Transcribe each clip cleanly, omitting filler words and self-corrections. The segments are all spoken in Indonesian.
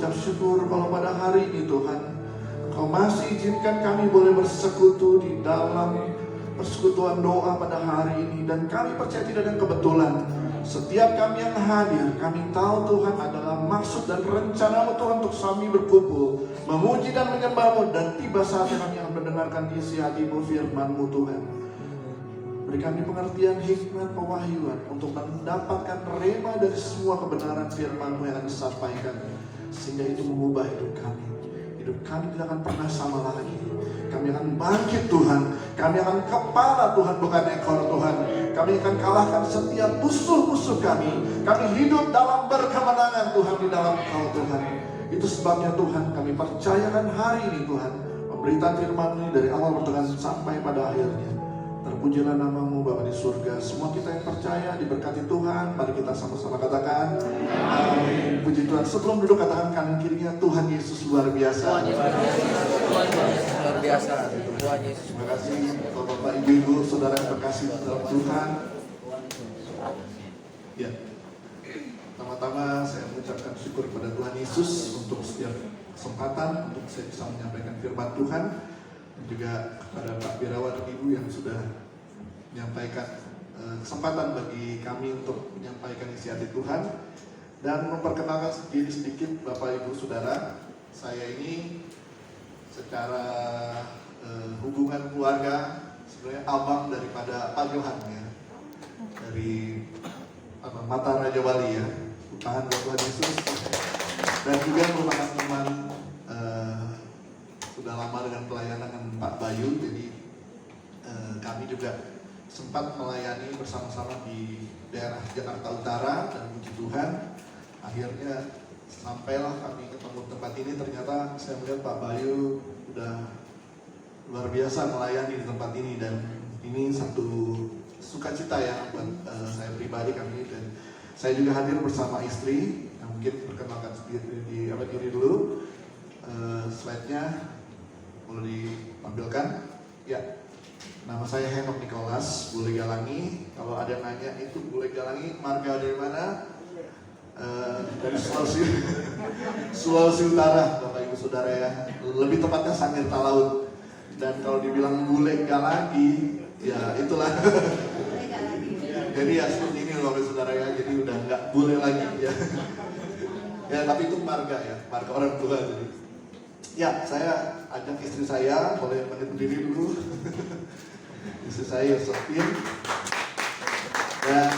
mengucap syukur kalau pada hari ini Tuhan, Kau masih izinkan kami boleh bersekutu di dalam persekutuan doa pada hari ini. Dan kami percaya tidak ada kebetulan. Setiap kami yang hadir, kami tahu Tuhan adalah maksud dan rencana-Mu Tuhan untuk kami berkumpul, memuji dan menyembah-Mu. Dan tiba saatnya kami akan mendengarkan isi hati-Mu, firman-Mu Tuhan. Beri kami pengertian, hikmat, pewahyuan untuk mendapatkan rema dari semua kebenaran firman-Mu yang akan disampaikan, sehingga itu mengubah hidup kami. Hidup kami tidak akan pernah sama lagi. Kami akan bangkit Tuhan. Kami akan kepala Tuhan, bukan ekor Tuhan. Kami akan kalahkan setiap musuh-musuh kami. Kami hidup dalam berkemenangan Tuhan di dalam Kau Tuhan. Itu sebabnya Tuhan kami percayakan hari ini Tuhan, pemberitaan firman ini dari awal pertengahan sampai pada akhirnya. Terpujilah nama-Mu Bapa di surga. Semua kita yang percaya diberkati Tuhan. Mari kita sama-sama katakan amin. Puji Tuhan. Sebelum duduk katakan kanan kirinya, Tuhan Yesus luar biasa. Tuhan Yesus luar biasa. Tuhan Yesus. Terima kasih Bapak, Ibu, Saudara yang berkasih dalam Tuhan. Ya. Pertama-tama saya mengucapkan syukur kepada Tuhan Yesus untuk setiap kesempatan untuk saya bisa menyampaikan firman Tuhan. Juga kepada Pak Birawa dan Ibu yang sudah menyampaikan kesempatan bagi kami untuk menyampaikan isi hati Tuhan. Dan memperkenalkan sedikit Bapak Ibu Saudara, saya ini secara hubungan keluarga sebenarnya abang daripada Pak Johan ya, dari Mata Raja Wali ya, Tuhan Tuhan Yesus, dan juga merupakan teman sudah lama dengan pelayanan dengan Pak Bayu. Jadi kami juga sempat melayani bersama-sama di daerah Jakarta Utara, dan puji Tuhan akhirnya sampailah kami ketemu tempat ini. Ternyata saya melihat Pak Bayu udah luar biasa melayani di tempat ini, dan ini satu sukacita ya buat saya pribadi kami. Dan saya juga hadir bersama istri yang mungkin perkenalkan sendiri di diri dulu. Slide-nya boleh ditampilkan ya. Nama saya Henok Nicholas Bule Galangi. Kalau ada yang nanya itu Bule Galangi marga dari mana? Dari Sulawesi Utara Bapak Ibu Saudara ya. Lebih tepatnya Sangir Talaut. Dan kalau dibilang Bule Galangi ya itulah. Jadi ya seperti ini Bapak Ibu Saudara ya. Jadi udah nggak bule lagi ya. Ya tapi itu marga ya, marga orang tua. Jadi ya, saya ajak istri saya, boleh berdiri dulu. Istri saya Yosefin. Dan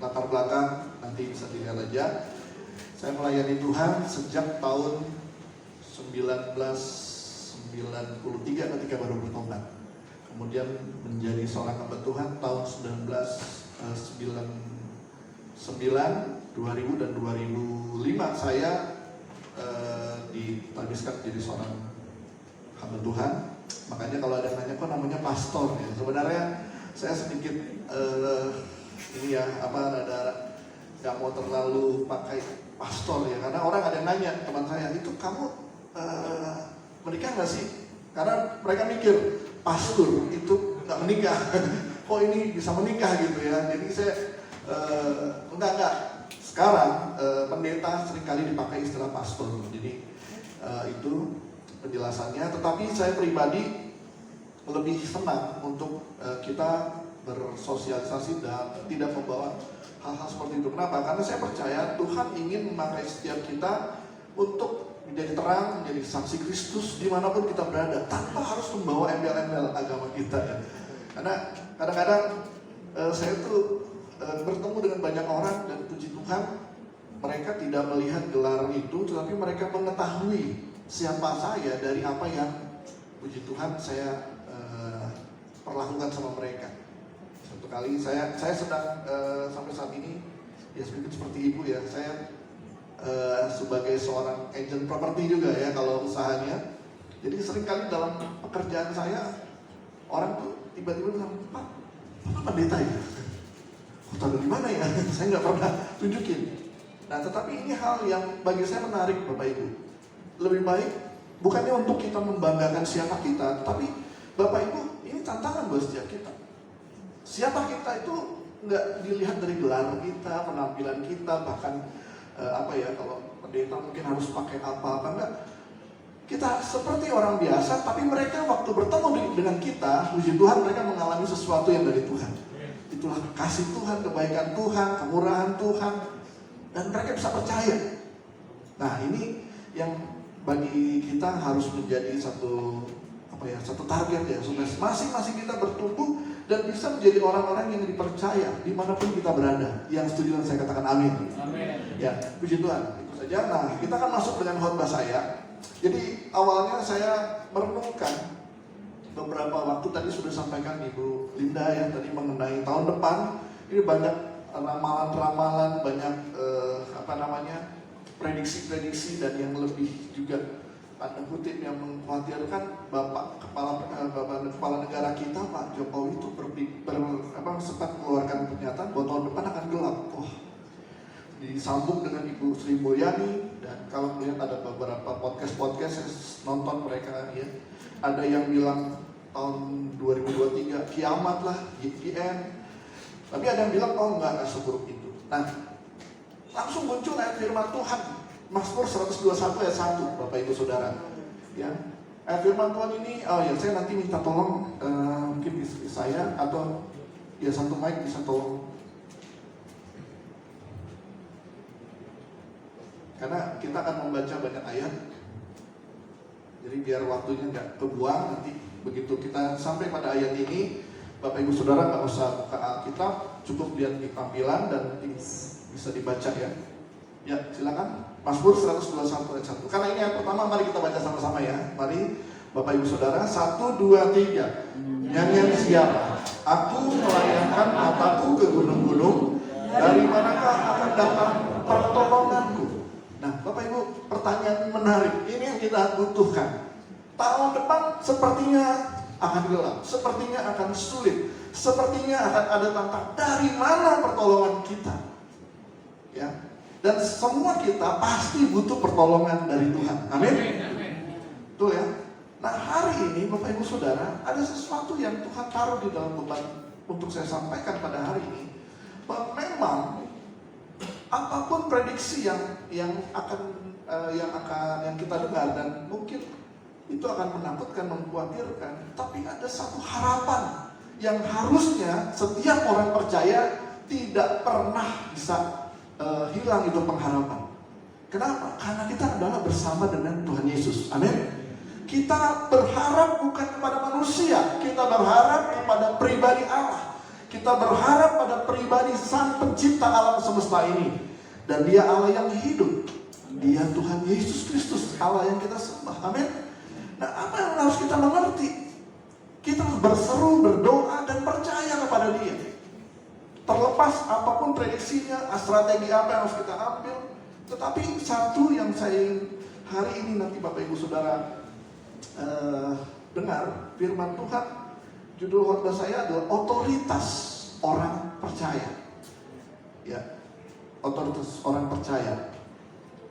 latar belakang nanti bisa dilihat aja. Saya melayani Tuhan sejak tahun 1993 ketika baru bertobat. Kemudian menjadi seorang hamba Tuhan tahun 1999, 2000 dan 2005 saya ditabiskan jadi seorang hamba Tuhan. Makanya kalau ada yang nanya kok namanya pastor ya, sebenarnya saya sedikit ini ya rada nggak mau terlalu pakai pastor ya, karena orang ada yang nanya teman saya, itu kamu menikah nggak sih? Karena mereka mikir pastor itu nggak menikah. Kok ini bisa menikah gitu ya? Jadi saya enggak. Sekarang pendeta seringkali dipakai istilah pastor. Jadi itu penjelasannya. Tetapi saya pribadi lebih senang untuk kita bersosialisasi dan tidak membawa hal-hal seperti itu. Kenapa? Karena saya percaya Tuhan ingin memakai setiap kita untuk menjadi terang, menjadi saksi Kristus dimanapun kita berada, tanpa harus membawa embel-embel agama kita ya. Karena kadang-kadang saya tuh bertemu dengan banyak orang, dan puji Tuhan mereka tidak melihat gelar itu, tetapi mereka mengetahui siapa saya dari apa yang puji Tuhan saya perlakukan sama mereka. Satu kali saya sedang sampai saat ini ya sedikit seperti ibu ya, saya sebagai seorang agent properti juga ya kalau usahanya. Jadi seringkali dalam pekerjaan saya orang tuh tiba-tiba bilang, Pak pendeta ya? Tahu dari mana ya? Saya nggak pernah tunjukin. Nah, tetapi ini hal yang bagi saya menarik, Bapak Ibu. Lebih baik bukannya untuk kita membanggakan siapa kita, tapi Bapak Ibu, ini tantangan buat setiap kita. Siapa kita itu nggak dilihat dari gelar kita, penampilan kita, bahkan kalau pendeta mungkin harus pakai apa enggak. Kita seperti orang biasa, tapi mereka waktu bertemu dengan kita, puji Tuhan, mereka mengalami sesuatu yang dari Tuhan. Itulah kasih Tuhan, kebaikan Tuhan, kemurahan Tuhan, dan mereka bisa percaya. Nah, ini yang bagi kita harus menjadi satu target ya, supaya masing-masing kita bertumbuh dan bisa menjadi orang-orang yang dipercaya dimanapun kita berada. Yang setuju dan saya katakan amin. Amin. Ya, puji Tuhan. Itu saja. Nah, kita akan masuk dengan khotbah saya. Jadi awalnya saya merenungkan beberapa waktu tadi sudah sampaikan Ibu Linda ya tadi mengenai tahun depan ini banyak ramalan-ramalan, banyak prediksi-prediksi dan yang lebih juga tanda kutip yang mengkhawatirkan Bapak Kepala Negara kita Pak Jokowi itu sempat mengeluarkan pernyataan bahwa tahun depan akan gelap. Disambung dengan Ibu Sri Mulyani, dan kalau melihat ada beberapa podcast saya nonton mereka ya, ada yang bilang tahun 2023 kiamat lah, GPN, tapi ada yang bilang enggak seburuk itu. Nah, langsung muncul ayat firman Tuhan Mazmur 121 ayat 1 Bapak Ibu Saudara ya. Ayat firman Tuhan ini saya nanti minta tolong mungkin saya atau ya satu mic bisa tolong, karena kita akan membaca banyak ayat, jadi biar waktunya nggak kebuang. Nanti begitu kita sampai pada ayat ini, Bapak Ibu Saudara nggak usah buka Alkitab, cukup lihat di tampilan dan nanti bisa dibaca ya. Ya silakan, Mazmur 121 ayat 1. Karena ini ayat pertama, mari kita baca sama-sama ya. Mari Bapak Ibu Saudara, 1, 2, 3. Nyanyian siapa? Aku melayangkan mataku ke gunung-gunung, dari manakah akan datang pertolonganku? Nah, Bapak Ibu, pertanyaan menarik. Ini yang kita butuhkan. Tahun depan sepertinya akan gelap, sepertinya akan sulit, sepertinya akan ada tantangan. Dari mana pertolongan kita? Ya, dan semua kita pasti butuh pertolongan dari Tuhan. Amin. Tuh ya. Nah, hari ini Bapak Ibu Saudara, ada sesuatu yang Tuhan taruh di dalam beban untuk saya sampaikan pada hari ini. Bahwa memang apapun prediksi yang kita dengar, dan mungkin itu akan menakutkan, mengkhawatirkan, tapi ada satu harapan yang harusnya setiap orang percaya tidak pernah bisa hilang itu pengharapan. Kenapa? Karena kita adalah bersama dengan Tuhan Yesus. Amin. Kita berharap bukan kepada manusia, kita berharap kepada pribadi Allah. Kita berharap pada pribadi Sang Pencipta alam semesta ini. Dan Dia Allah yang hidup. Dia Tuhan Yesus Kristus, Allah yang kita sembah. Amin. Nah, apa yang harus kita mengerti? Kita harus berseru, berdoa, dan percaya kepada Dia. Terlepas apapun prediksinya, strategi apa yang harus kita ambil. Tetapi satu yang saya hari ini nanti Bapak Ibu Saudara dengar firman Tuhan, judul khotbah saya adalah otoritas orang percaya. Ya, otoritas orang percaya.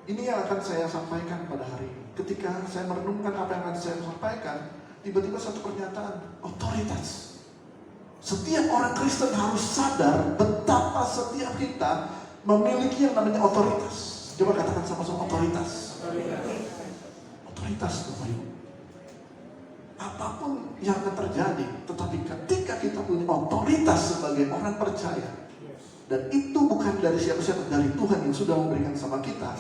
Ini yang akan saya sampaikan pada hari ini. Ketika saya merenungkan apa yang akan saya sampaikan, tiba-tiba satu pernyataan, otoritas. Setiap orang Kristen harus sadar betapa setiap kita memiliki yang namanya otoritas. Coba katakan sama-sama, otoritas. Otoritas, Bapak Ibu. Apapun yang akan terjadi, tetapi ketika kita punya otoritas sebagai orang percaya, dan itu bukan dari siapa-siapa, dari Tuhan yang sudah memberikan sama kita,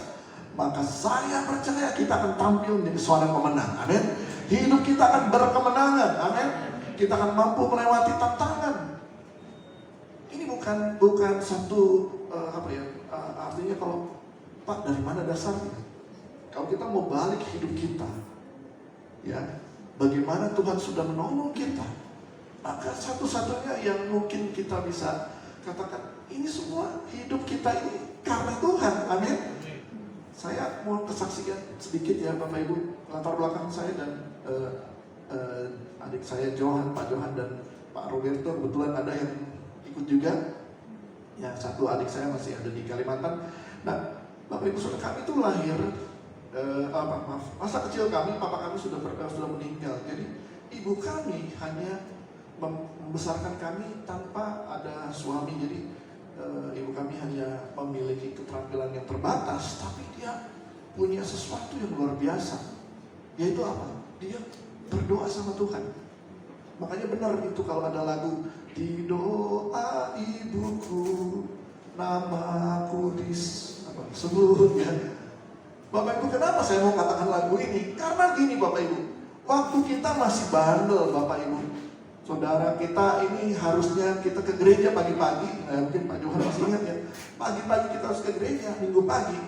maka saya percaya kita akan tampil menjadi seorang pemenang. Amin. Hidup kita akan berkemenangan. Amin. Kita akan mampu melewati tantangan. Ini bukan satu artinya kalau Pak dari mana dasarnya? Kalau kita mau balik hidup kita, ya, bagaimana Tuhan sudah menolong kita, maka satu-satunya yang mungkin kita bisa katakan, ini semua hidup kita ini karena Tuhan. Amin. Saya mau kesaksian sedikit ya Bapak Ibu, latar belakang saya dan adik saya Pak Johan dan Pak Roberto, kebetulan ada yang ikut juga. Yang satu adik saya masih ada di Kalimantan. Nah, Bapak Ibu Saudara, kami itu lahir masa kecil kami, papa kami sudah meninggal. Jadi ibu kami hanya membesarkan kami tanpa ada suami. Jadi ibu kami hanya memiliki keterampilan yang terbatas, tapi dia punya sesuatu yang luar biasa. Yaitu apa? Dia berdoa sama Tuhan. Makanya benar itu kalau ada lagu, di doa ibuku namaku disebut ya. Bapak Ibu, kenapa saya mau katakan lagu ini? Karena gini Bapak Ibu, waktu kita masih bandel Bapak Ibu, saudara kita ini harusnya kita ke gereja pagi-pagi. Mungkin Pak Johan masih ingat ya, pagi-pagi kita harus ke gereja, minggu pagi.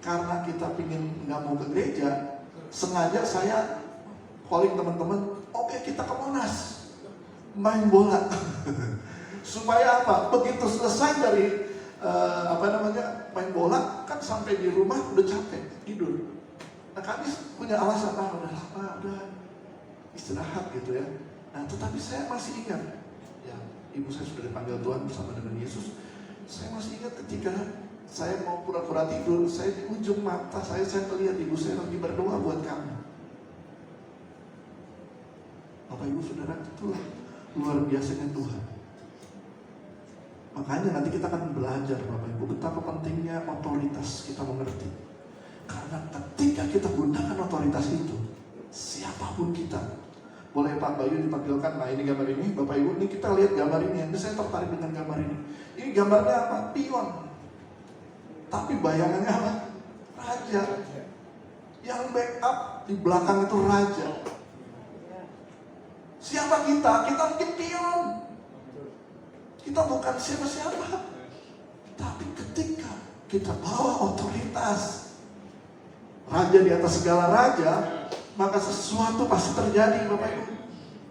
Karena kita pingin nggak mau ke gereja, sengaja saya calling teman-teman, oke kita ke Monas main bola. Supaya apa? Begitu selesai dari main bola, kan sampai di rumah udah capek, tidur. Nah kami punya alasan, udah istirahat gitu ya. Nah tetapi saya masih ingat, ya ibu saya sudah dipanggil Tuhan bersama dengan Yesus. Saya masih ingat ketika saya mau pura-pura tidur, saya di ujung mata saya melihat ibu saya lagi berdoa buat kami. Bapak Ibu Saudara, itulah luar biasanya Tuhan. Makanya nanti kita akan belajar Bapak Ibu betapa pentingnya otoritas kita mengerti. Karena ketika kita gunakan otoritas itu, siapapun kita, boleh Pak Bayu ditampilkan. Nah ini gambar ini, Bapak Ibu, ini kita lihat gambar ini. Ini saya tertarik dengan gambar ini. Ini gambarnya apa? Pion. Tapi bayangannya apa? Raja. Yang backup di belakang itu raja. Siapa kita? Kita mungkin pion. Kita bukan siapa-siapa. Tapi ketika kita bawa otoritas, raja di atas segala raja, maka sesuatu pasti terjadi Bapak Ibu.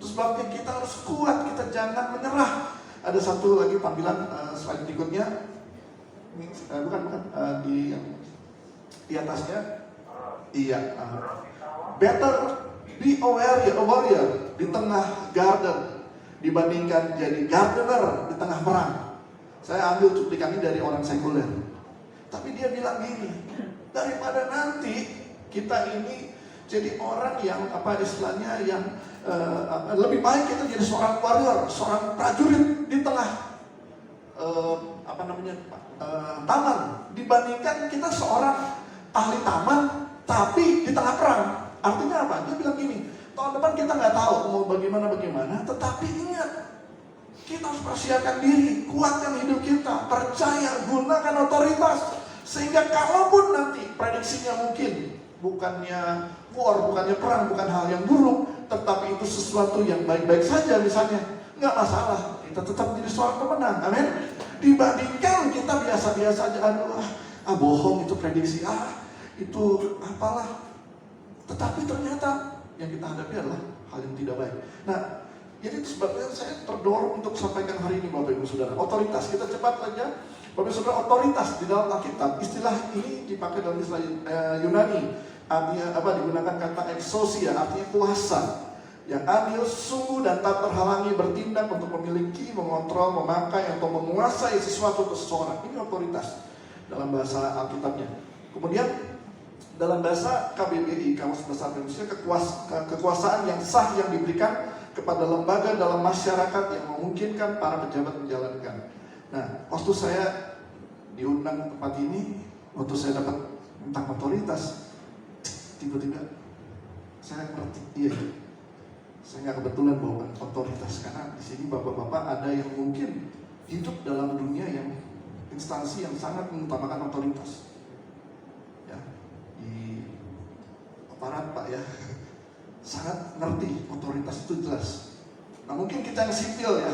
Terus sebabnya kita harus kuat, kita jangan menyerah. Ada satu lagi tampilan slide berikutnya. Ini, di atasnya. Iya. Better be a warrior di tengah garden dibandingkan jadi gardener di tengah perang. Saya ambil cuplikan ini dari orang sekuler. Tapi dia bilang gini, daripada nanti kita ini jadi orang yang lebih baik kita jadi seorang warrior, seorang prajurit di tengah taman, dibandingkan kita seorang ahli taman tapi di tengah perang. Artinya apa? Dia bilang gini, tahun depan kita nggak tahu mau bagaimana, tetapi ingat, kita harus persiapkan diri, kuatkan hidup kita, percaya, gunakan otoritas, sehingga kalaupun nanti prediksinya mungkin bukannya war, bukannya perang, bukan hal yang buruk, tetapi itu sesuatu yang baik-baik saja misalnya, nggak masalah, kita tetap menjadi seorang pemenang, amin. Dibandingkan kita biasa-biasa aja, bohong itu prediksi, itu apalah. Tetapi ternyata yang kita hadapi adalah hal yang tidak baik. Nah, jadi sebabnya saya terdorong untuk sampaikan hari ini Bapak Ibu Saudara. Otoritas, kita cepat saja. Bapak Ibu Saudara, otoritas di dalam Alkitab, istilah ini dipakai dalam istilah Yunani. Artinya apa? Digunakan kata exousia, artinya kuasa. Yang adil, sungguh dan tak terhalangi bertindak untuk memiliki, mengontrol, memakai atau menguasai sesuatu atau seseorang. Ini otoritas dalam bahasa Alkitabnya. Kemudian dalam bahasa KBBI, Kamus Besar Indonesia, kekuasaan yang sah yang diberikan kepada lembaga dalam masyarakat yang memungkinkan para pejabat menjalankan. Nah, waktu saya diundang ke tempat ini, waktu saya dapat tentang otoritas, tiba-tiba saya ngerti, iya, saya nggak kebetulan bawa otoritas, karena di sini bapak-bapak ada yang mungkin hidup dalam dunia yang instansi yang sangat mengutamakan otoritas. Di aparat Pak ya, sangat ngerti otoritas itu jelas. Nah mungkin kita yang sipil ya,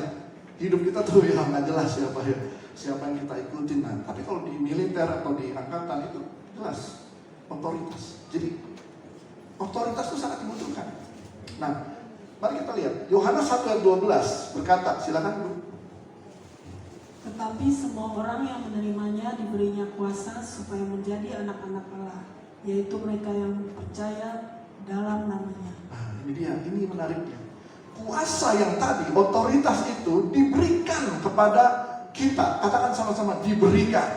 hidup kita tuh ya nggak jelas siapa yang kita ikutin. Nah tapi kalau di militer atau di angkatan itu jelas otoritas. Jadi otoritas itu sangat dibutuhkan. Nah mari kita lihat Yohanes 1 ayat 12 berkata, silakan Bu. Tetapi semua orang yang menerimanya diberinya kuasa supaya menjadi anak-anak Allah, yaitu mereka yang percaya dalam namanya. Nah ini dia, ini menariknya. Kuasa yang tadi, otoritas itu diberikan kepada kita. Katakan sama-sama, diberikan.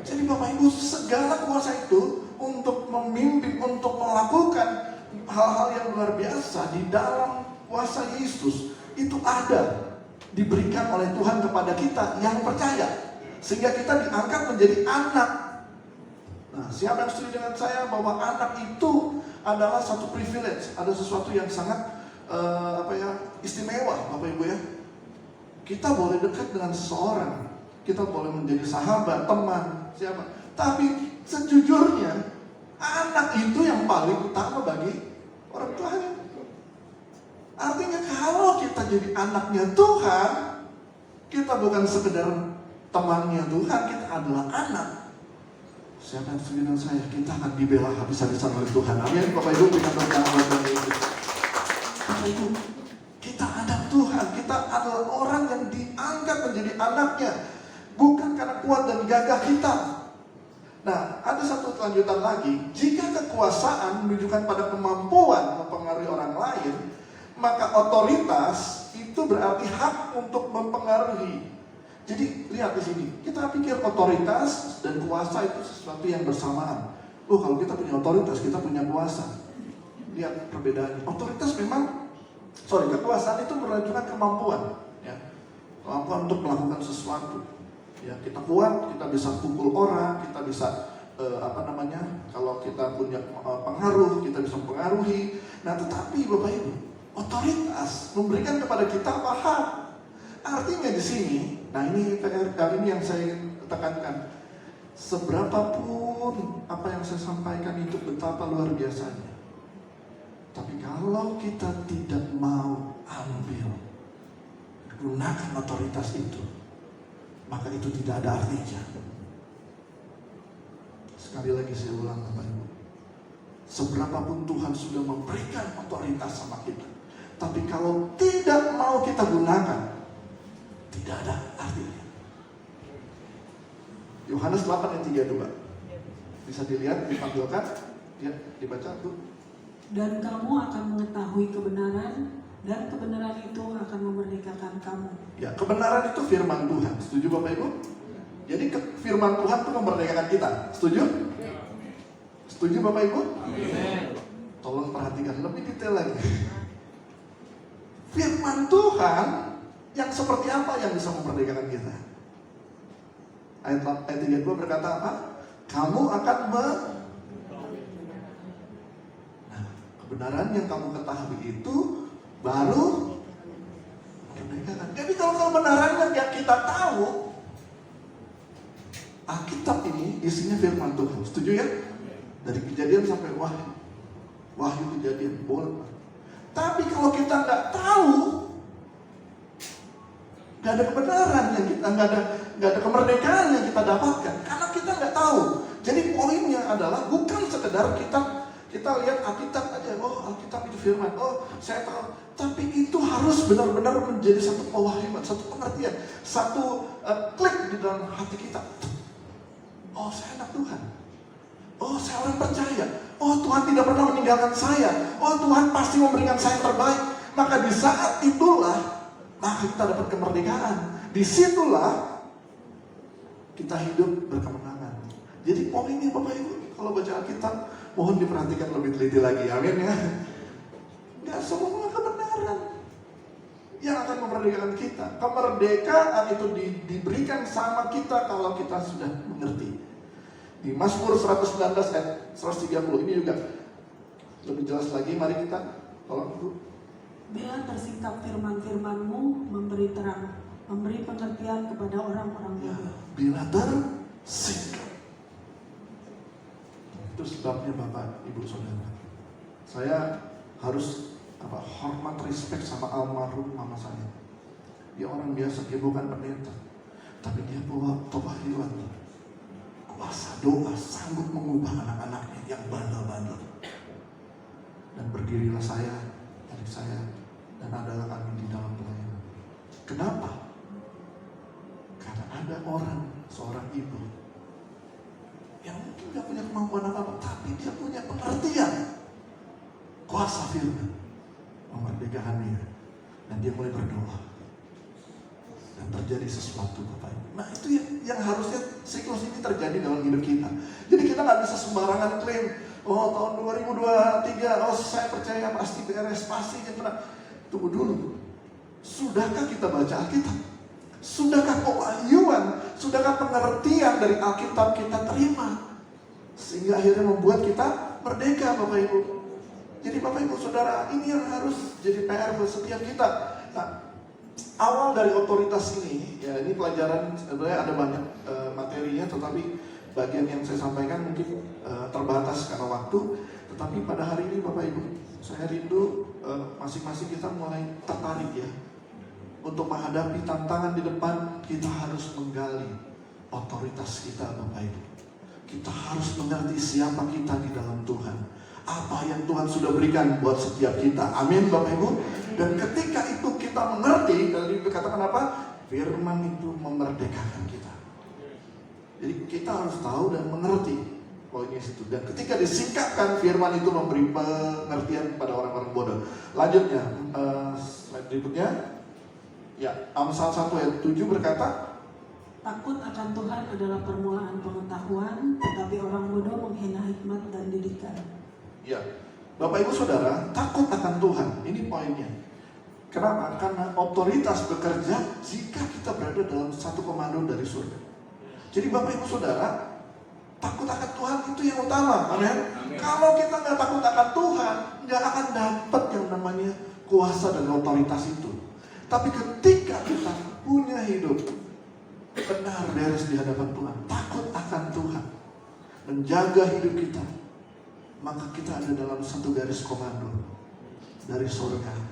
Jadi Bapak Ibu, segala kuasa itu untuk memimpin, untuk melakukan hal-hal yang luar biasa di dalam kuasa Yesus itu ada. diberikan oleh Tuhan kepada kita yang percaya, sehingga kita diangkat menjadi anak. Nah, siapa yang setuju dengan saya bahwa anak itu adalah satu privilege, ada sesuatu yang sangat istimewa, Bapak Ibu ya. Kita boleh dekat dengan seseorang, kita boleh menjadi sahabat, teman, siapa. Tapi sejujurnya anak itu yang paling utama bagi orang tuanya. Artinya kalau kita jadi anaknya Tuhan, kita bukan sekedar temannya Tuhan, kita adalah anak. Siapa yang setuju dengan saya? Kita akan dibela habis-habisan oleh Tuhan. Amin. Bapak Ibu berikan tepuk tangan buat Bapak Ibu. Bapak Ibu, kita anak Tuhan. Kita adalah orang yang diangkat menjadi anaknya, bukan karena kuat dan gagah kita. Nah, ada satu kelanjutan lagi. Jika kekuasaan menunjukkan pada kemampuan mempengaruhi orang lain, maka otoritas itu berarti hak untuk mempengaruhi. Jadi lihat di sini, kita pikir otoritas dan kuasa itu sesuatu yang bersamaan. Kalau kita punya otoritas, kita punya kuasa. Lihat perbedaannya. Otoritas memang, kekuasaan itu menunjukkan kemampuan, ya, kemampuan untuk melakukan sesuatu. Ya, kita kuat, kita bisa pukul orang, kita bisa kalau kita punya pengaruh, kita bisa mempengaruhi. Nah, tetapi Bapak Ibu, otoritas memberikan kepada kita hak. Artinya di sini, nah ini kali ini yang saya ingin tekankan. Seberapapun apa yang saya sampaikan itu betapa luar biasanya, tapi kalau kita tidak mau ambil, gunakan otoritas itu, maka itu tidak ada artinya. Sekali lagi saya ulang Bapak Ibu, seberapapun Tuhan sudah memberikan otoritas sama kita, tapi kalau tidak mau kita gunakan, tidak ada artinya. Yohanes 8 ayat 32. Bisa dilihat, ditampilkan, ya, dibaca tuh. Dan kamu akan mengetahui kebenaran, dan kebenaran itu akan memerdekakan kamu. Ya, kebenaran itu firman Tuhan. Setuju Bapak Ibu? Jadi firman Tuhan itu memerdekakan kita. Setuju? Setuju Bapak Ibu? Amin. Tolong perhatikan lebih detail lagi. Firman Tuhan yang seperti apa yang bisa memerdekakan kita? Ayat 32 berkata apa? Kamu akan kebenaran yang kamu ketahui itu baru memerdekakan. Jadi kalau kebenaran yang kita tahu, Alkitab ini isinya firman Tuhan. Setuju ya? Dari Kejadian sampai Wahyu Kejadian boleh. Tapi kalau kita nggak tahu, nggak ada kebenaran yang kita, nggak ada kemerdekaan yang kita dapatkan karena kita nggak tahu. Jadi poinnya adalah bukan sekedar kita lihat Alkitab aja, Alkitab itu firman, saya tahu. Tapi itu harus benar-benar menjadi satu pewahyuan, satu pengertian, satu klik di dalam hati kita. Saya anak Tuhan. Saya orang percaya. Tuhan tidak pernah meninggalkan saya. Tuhan pasti memberikan saya yang terbaik. Maka di saat itulah, maka kita dapat kemerdekaan. Disitulah kita hidup berkemenangan. Jadi poinnya Bapak Ibu, kalau baca Alkitab, mohon diperhatikan lebih teliti lagi. Amin ya. Gak semua kebenaran yang akan memerdekakan kita. Kemerdekaan itu diberikan sama kita kalau kita sudah mengerti. Di Mazmur 119 ayat 130 ini juga lebih jelas lagi. Mari kita tolong dulu. Bila tersingkap firman-firman-Mu, memberi terang, memberi pengertian kepada orang-orang bodoh. Bila tersingkap. Itu sebabnya Bapak, Ibu, Saudara, saya harus hormat, respect sama almarhum mama saya. Dia orang biasa, dia bukan pendeta, tapi dia bawa pewahyuan, kuasa doa, sanggup mengubah anak-anaknya yang bandel-bandel. Dan berdirilah saya, adik saya, dan adalah kami di dalam pelayanan. Kenapa? Karena ada seorang ibu yang mungkin gak punya kemampuan apa-apa, tapi dia punya pengertian kuasa firman, memerdekakan dia, dan dia mulai berdoa, dan terjadi sesuatu Bapak Ibu. Nah itu yang harusnya siklus ini terjadi dalam hidup kita. Jadi kita gak bisa sembarangan klaim, tahun 2023, saya percaya pasti beres, pasti menang. Tunggu dulu, Sudahkah kita baca Alkitab? Sudahkah pewahyuan? Sudahkah pengertian dari Alkitab kita terima? Sehingga akhirnya membuat kita merdeka, Bapak Ibu. Jadi Bapak Ibu Saudara, ini yang harus jadi PR buat setiap kita. Nah, awal dari otoritas ini, ya ini pelajaran sebenarnya ada banyak materinya, tetapi bagian yang saya sampaikan mungkin terbatas karena waktu. Tetapi pada hari ini Bapak Ibu, saya rindu masing-masing kita mulai tertarik ya, untuk menghadapi tantangan di depan. Kita harus menggali otoritas kita, Bapak Ibu. Kita harus mengerti siapa kita di dalam Tuhan, apa yang Tuhan sudah berikan buat setiap kita. Amin Bapak Ibu. Dan ketika itu kita mengerti, tadi dikatakan apa? Firman itu memerdekakan kita. Jadi kita harus tahu dan mengerti poinnya situ. Dan ketika disingkapkan, firman itu memberi pengertian pada orang-orang bodoh. Lanjutnya, slide berikutnya. Ya, Amsal 1 ayat 7 berkata, Takut akan Tuhan adalah permulaan pengetahuan, tetapi orang bodoh menghina hikmat dan didikan. ya, Bapak Ibu Saudara, takut akan Tuhan. Ini poinnya. Kenapa? Karena otoritas bekerja jika kita berada dalam satu komando dari surga. Jadi Bapak Ibu Saudara, takut akan Tuhan itu yang utama. Amin. Kalau kita nggak takut akan Tuhan, nggak akan dapat yang namanya kuasa dan otoritas itu. Tapi ketika kita punya hidup benar beres di hadapan Tuhan, takut akan Tuhan, menjaga hidup kita, maka kita ada dalam satu garis komando dari surga.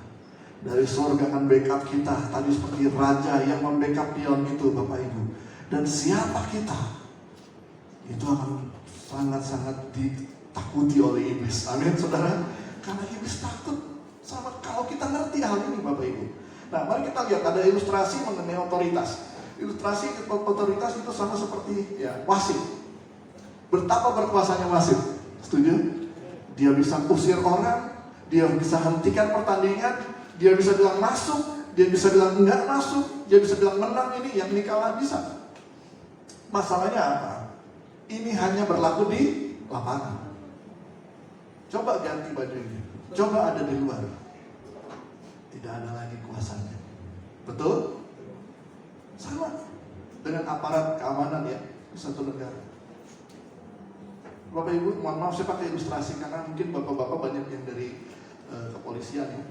Dari surga akan backup kita, tadi seperti raja yang membackup pion itu Bapak Ibu. Dan siapa kita, itu akan sangat-sangat ditakuti oleh iblis. Amin Saudara. Karena iblis takut sama kalau kita ngerti hal ini Bapak Ibu. Nah mari kita lihat ada ilustrasi mengenai otoritas. Ilustrasi otoritas itu sama seperti ya wasit. Betapa berkuasanya wasit. Setuju? Dia bisa usir orang, dia bisa hentikan pertandingan, dia bisa bilang masuk, dia bisa bilang enggak masuk, dia bisa bilang menang ini kalah bisa. Masalahnya apa? Ini hanya berlaku di lapangan. Coba ganti baju ini, coba ada di luar, tidak ada lagi kuasanya. Betul? Sama dengan aparat keamanan ya di satu negara. Bapak Ibu, mohon maaf saya pakai ilustrasi karena mungkin bapak-bapak banyak yang dari kepolisian ya.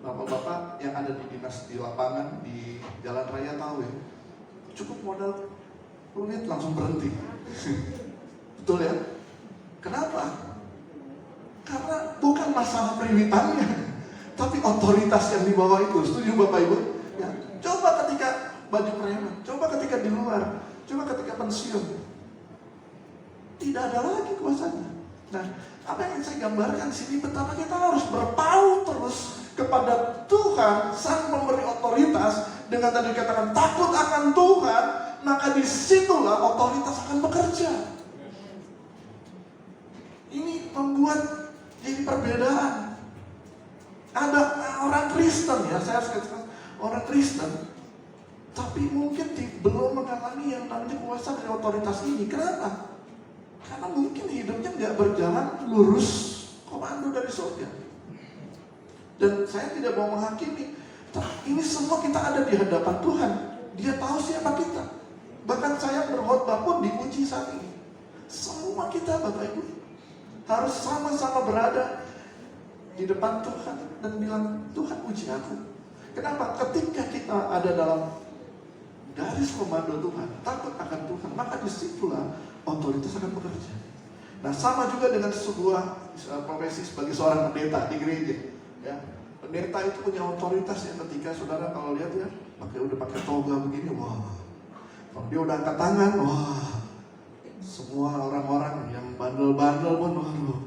Bapak-bapak yang ada di dinas di lapangan di jalan raya tahu ya. Cukup modal menit langsung berhenti. Betul ya? Kenapa? Karena bukan masalah periwitannya, tapi otoritas yang di bawah itu. Setuju Bapak Ibu? Ya, coba ketika baju preman, coba ketika di luar, coba ketika pensiun, tidak ada lagi kuasanya. Nah, apa yang saya gambarkan di sini betapa kita harus berpaut terus kepada Tuhan, Sang Pemberi otoritas. Dengan tadi dikatakan takut akan Tuhan, maka disitulah otoritas akan bekerja. Ini membuat jadi perbedaan. Ada orang Kristen ya, saya harus katakan orang Kristen, tapi mungkin belum mengalami yang namanya kuasa dari otoritas ini. Kenapa? Karena mungkin hidupnya nggak berjalan lurus komando dari surga. Dan saya tidak mau menghakimi. Ini semua kita ada di hadapan Tuhan. Dia tahu siapa kita. Bahkan saya berkhotbah pun diuji saat ini. Semua kita Bapak Ibu harus sama-sama berada di depan Tuhan dan bilang, Tuhan uji aku. Kenapa? Ketika kita ada dalam garis komando Tuhan, takut akan Tuhan, maka disitulah otoritas akan bekerja. Nah sama juga dengan sebuah profesi sebagai seorang pendeta di gereja ya. Pendeta itu punya otoritas ya, ketika saudara kalau lihat ya, udah pakai toga begini, wah. Kalau dia udah angkat tangan, wah. Semua orang-orang yang bandel-bandel pun, waduh.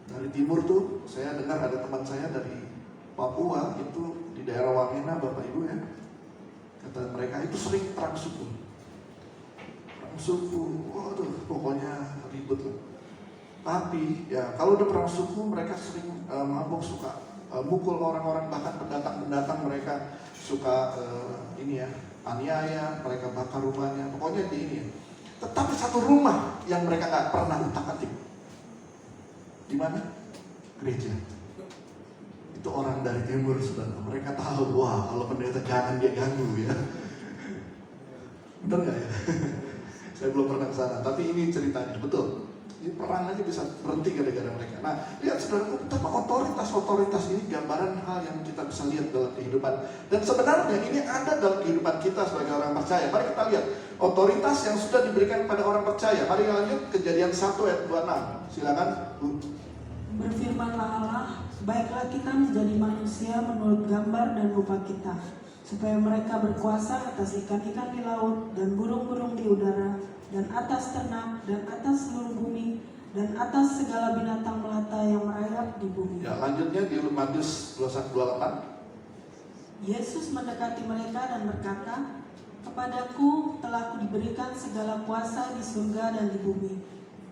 Dari timur tuh, saya dengar ada teman saya dari Papua, itu di daerah Wamena, Bapak Ibu ya. Kata mereka itu sering perang suku. Perang suku, waduh, pokoknya ribut lah. Tapi ya kalau udah perang suku, mereka sering mabuk, suka mukul orang-orang, bahkan pendatang-pendatang mereka suka aniaya, mereka bakar rumahnya, pokoknya di ini ya. Tetapi satu rumah yang mereka nggak pernah utak-atik, di mana? Gereja. itu orang dari timur, saudara. Mereka tahu, wah kalau pendeta jangan dia ganggu ya. Bener nggak ya? Saya belum pernah ke sana, tapi ini ceritanya, betul. Ini perang aja bisa berhenti gara-gara mereka. Nah, lihat saudaraku, betapa otoritas ini gambaran hal yang kita bisa lihat dalam kehidupan. Dan sebenarnya ini ada dalam kehidupan kita sebagai orang percaya. Mari kita lihat otoritas yang sudah diberikan kepada orang percaya. Mari kita lanjut Kejadian 1 ayat 26. Silakan, Bu. Berfirmanlah Allah, baiklah kita menjadi manusia menurut gambar dan rupa kita, supaya mereka berkuasa atas ikan-ikan di laut dan burung-burung di udara, dan atas ternak, dan atas seluruh bumi, dan atas segala binatang melata yang merayap di bumi. Ya, lanjutnya di Matius 21:28. Yesus mendekati mereka dan berkata, kepadaku telah diberikan segala kuasa di surga dan di bumi.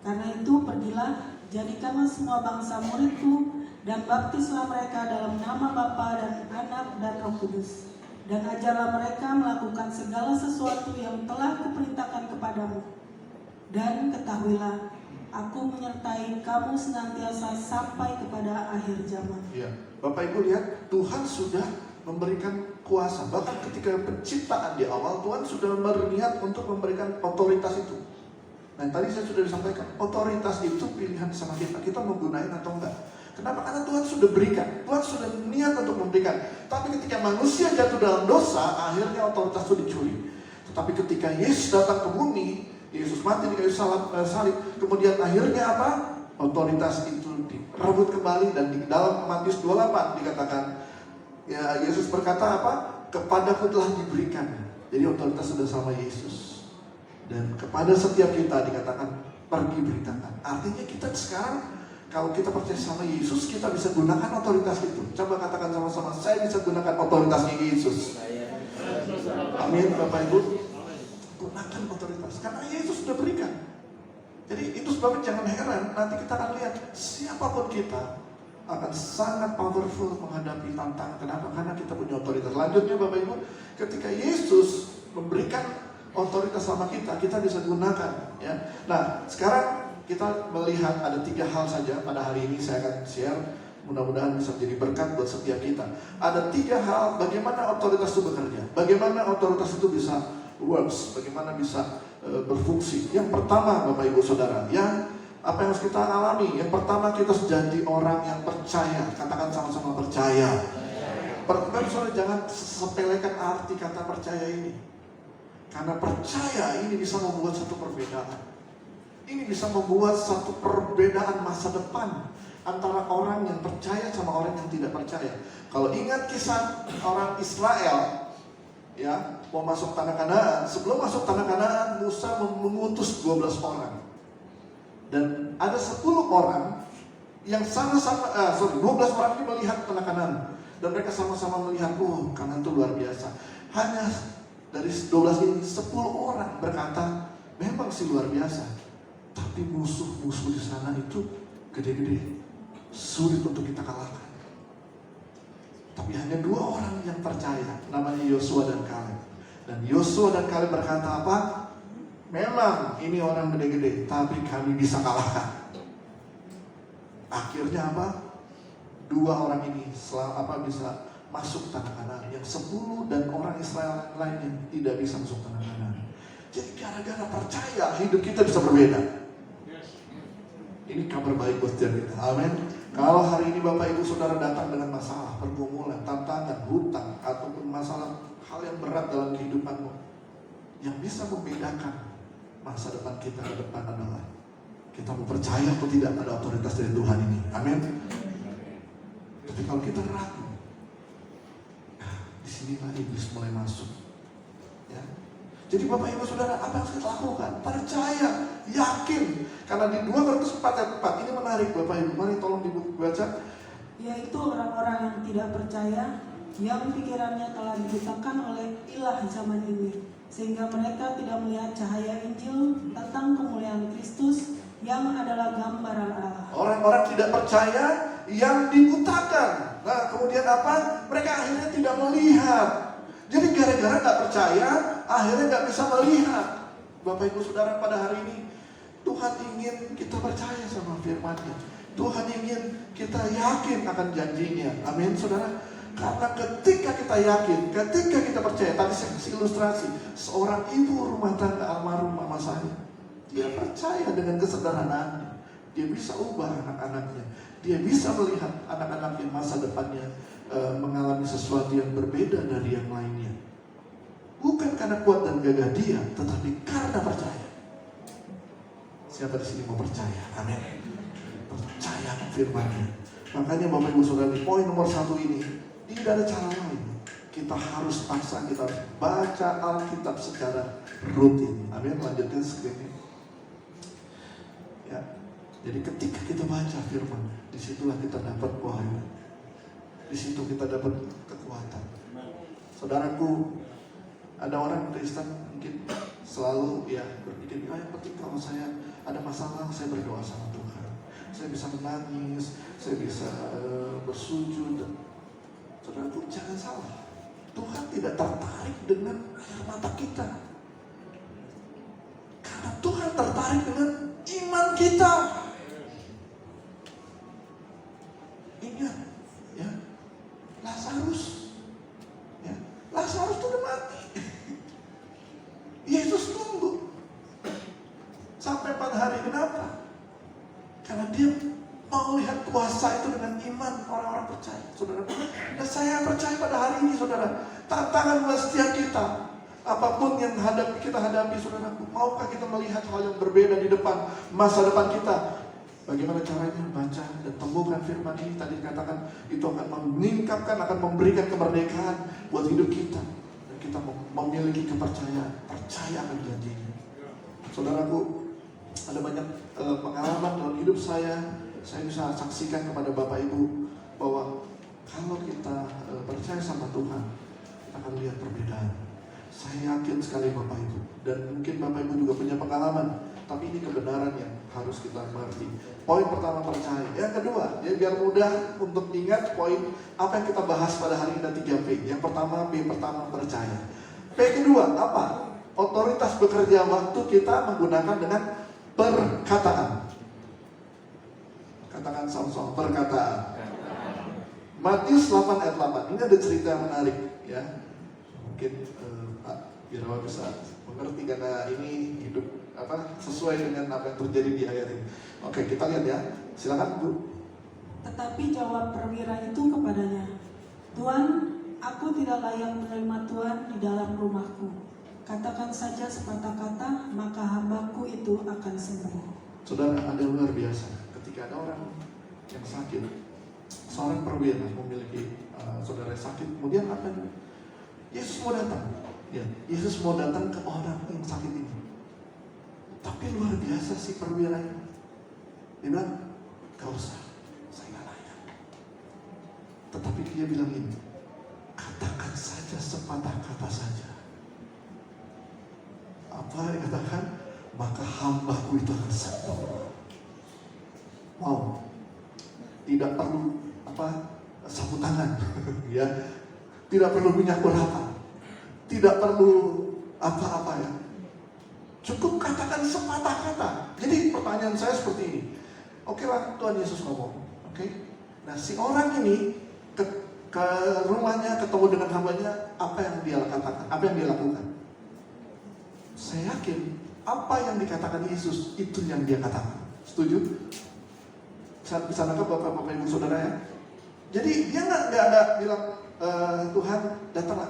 Karena itu pergilah, jadikanlah semua bangsa muridku, dan baptislah mereka dalam nama Bapa dan Anak dan Roh Kudus. Dan ajarlah mereka melakukan segala sesuatu yang telah kuperintahkan kepadamu. Dan ketahuilah, aku menyertai kamu senantiasa sampai kepada akhir zaman. Ya, Bapak Ibu lihat, Tuhan sudah memberikan kuasa. Bahkan ketika penciptaan di awal, Tuhan sudah berniat untuk memberikan otoritas itu. Nah, tadi saya sudah disampaikan, otoritas itu pilihan sama kita. Kita mau gunain atau enggak? Kenapa? Karena Tuhan sudah berikan. Tuhan sudah niat untuk memberikan. Tapi ketika manusia jatuh dalam dosa, akhirnya otoritas itu dicuri. Tetapi ketika Yesus datang ke bumi, Yesus mati di kayu salib, kemudian akhirnya apa? Otoritas itu direbut kembali. Dan di dalam Matius 28 dikatakan, ya Yesus berkata apa? Kepadaku telah diberikan. Jadi otoritas sudah sama Yesus. Dan kepada setiap kita dikatakan, pergi beritakan. Artinya kita sekarang, kalau kita percaya sama Yesus, kita bisa gunakan otoritas itu. Coba katakan sama-sama, saya bisa gunakan otoritasnya Yesus. Amin, Bapak Ibu. Gunakan otoritas, karena Yesus sudah berikan. Jadi itu sebabnya jangan heran, nanti kita akan lihat siapapun kita akan sangat powerful menghadapi tantangan. Kenapa? Karena kita punya otoritas. Lanjutnya Bapak Ibu, ketika Yesus memberikan otoritas sama kita, kita bisa gunakan. Ya. Nah, sekarang kita melihat ada 3 hal saja pada hari ini saya akan share. Mudah-mudahan bisa menjadi berkat buat setiap kita. Ada 3 hal bagaimana otoritas itu bekerja, bagaimana otoritas itu bisa works, bagaimana bisa berfungsi. Yang pertama Bapak Ibu Saudara, apa yang harus kita alami? Yang pertama kita harus jadi orang yang percaya. Katakan sama-sama percaya. Bapak Saudara jangan sepelekan arti kata percaya ini. Karena percaya ini bisa membuat satu perbedaan. Ini bisa membuat satu perbedaan masa depan antara orang yang percaya sama orang yang tidak percaya. Kalau ingat kisah orang Israel, ya, mau masuk tanah Kanaan. Sebelum masuk tanah Kanaan, Musa mengutus 12 orang. Dan ada 10 orang yang sama-sama, 12 orang ini melihat tanah Kanaan. Dan mereka sama-sama melihat, Kanaan itu luar biasa. Hanya dari 12 ini, 10 orang berkata, memang sih luar biasa. Tapi musuh-musuh di sana itu gede-gede, sulit untuk kita kalahkan. Tapi hanya 2 orang yang percaya, namanya Yosua dan Kaleb. Dan Yosua dan Kaleb berkata apa? Memang ini orang gede-gede, tapi kami bisa kalahkan. Akhirnya apa? 2 orang ini bisa masuk tanah Kanaan. Yang 10 dan orang Israel lainnya tidak bisa masuk tanah Kanaan. Jadi gara-gara percaya hidup kita bisa berbeda. Ini kabar baik buat setiap kita. Amin. Kalau hari ini Bapak Ibu Saudara datang dengan masalah, pergumulan, tantangan, hutang, ataupun masalah hal yang berat dalam kehidupanmu, yang bisa membedakan masa depan kita ke depan adalah kita mau percaya atau tidak ada otoritas dari Tuhan ini. Amin. Tapi kalau kita ragu, disinilah iblis mulai masuk. Ya. Jadi Bapak Ibu Saudara, apa yang harus kita lakukan? Percaya, yakin. Karena di 2 Korintus 4 ayat 4, ini menarik Bapak Ibu. Mari tolong dibaca. Yaitu orang-orang yang tidak percaya, yang pikirannya telah dibutakan oleh ilah zaman ini, sehingga mereka tidak melihat cahaya Injil tentang kemuliaan Kristus yang adalah gambaran Allah. Orang-orang tidak percaya yang dibutakan. Nah, kemudian apa? Mereka akhirnya tidak melihat. Jadi gara-gara gak percaya, akhirnya gak bisa melihat. Bapak Ibu Saudara, pada hari ini Tuhan ingin kita percaya sama firman-Nya. Tuhan ingin kita yakin akan janjinya. Amin, saudara. Karena ketika kita yakin, ketika kita percaya, tadi saya kasih ilustrasi, seorang ibu rumah tangga almarhum mama saya, dia percaya dengan kesederhanaannya, dia bisa ubah anak-anaknya, dia bisa melihat anak-anaknya masa depannya mengalami sesuatu yang berbeda dari yang lainnya. Bukan karena kuat dan gagah dia, tetapi karena percaya. Siapa di sini mau percaya? Amin. Percaya firman-Nya. Makanya Bapak Ibu Saudara, poin nomor 1 ini, tidak ada cara lain. Kita harus paksa, kita harus baca Alkitab secara rutin. Amin. Lanjutkan screen-nya. Ya. Jadi ketika kita baca firman, disitulah kita dapat wahyu. Di situ kita dapat kekuatan. Saudaraku, ada orang Kristen mungkin selalu berpikir, yang penting kalau saya ada masalah, saya berdoa sama Tuhan. Saya bisa menangis, saya bisa bersujud. Saudaraku, jangan salah. Tuhan tidak tertarik dengan air mata kita. Karena Tuhan tertarik dengan iman kita. Ingat, ya, Lazarus itu udah mati. Yesus tunggu sampai pada hari. Kenapa? Karena dia mau lihat kuasa itu dengan iman orang-orang percaya. Saudara, dan saya percaya pada hari ini, saudara, tantangan buat setiap kita, apapun yang kita hadapi, saudaraku, maukah kita melihat hal yang berbeda di depan masa depan kita? Bagaimana caranya? Baca dan temukan firman ini. Tadi dikatakan itu akan meningkatkan, akan memberikan kemerdekaan buat hidup kita. Dan kita memiliki kepercayaan, percaya akan janjinya. Saudaraku, ada banyak pengalaman dalam hidup saya bisa saksikan kepada Bapak Ibu bahwa kalau kita percaya sama Tuhan, kita akan lihat perbedaan. Saya yakin sekali Bapak Ibu, dan mungkin Bapak Ibu juga punya pengalaman, tapi ini kebenaran yang harus kita mengerti. Poin pertama, percaya. Yang kedua, ya biar mudah untuk ingat poin apa yang kita bahas pada hari ini, ada 3 P. Yang pertama, P pertama, percaya. P kedua, apa? Otoritas bekerja waktu kita menggunakan dengan perkataan. Katakan sama-sama, perkataan. Matius 8 ayat 8. Ini ada cerita yang menarik, ya. Mungkin Pak Birawa bisa mengerti karena ini hidup sesuai dengan apa yang terjadi di ayat ini. Oke, kita lihat ya. Silakan Bu. Tetapi jawab perwira itu kepadanya, Tuan, aku tidak layak menerima Tuhan di dalam rumahku. Katakan saja sepatah kata, maka hambaku itu akan sembuh. Saudara, ada yang luar biasa. Ketika ada orang yang sakit, seorang perwira memiliki saudara yang sakit, kemudian apa? Yesus mau datang. Ya, Yesus mau datang ke orang yang sakit ini. Tapi luar biasa si perwira ini. Dia bilang, gak usah, saya gak layak. Tetapi dia bilang ini, katakan saja sepatah kata saja. Apa yang dikatakan? Maka hambaku itu akan sembuh. Wow, tidak perlu sapu tangan, ya, tidak perlu minyak berapa, tidak perlu apa-apa ya. Cukup katakan sepatah kata. Jadi pertanyaan saya seperti ini. Oke lah, Tuhan Yesus ngomong. Oke. Nah, si orang ini ke rumahnya, ketemu dengan hambanya, apa yang dia katakan? Apa yang dia lakukan? Saya yakin apa yang dikatakan Yesus itu yang dia katakan. Setuju? Bisa nangkap Bapak Ibu Saudara ya? Jadi dia nggak ada bilang Tuhan datanglah,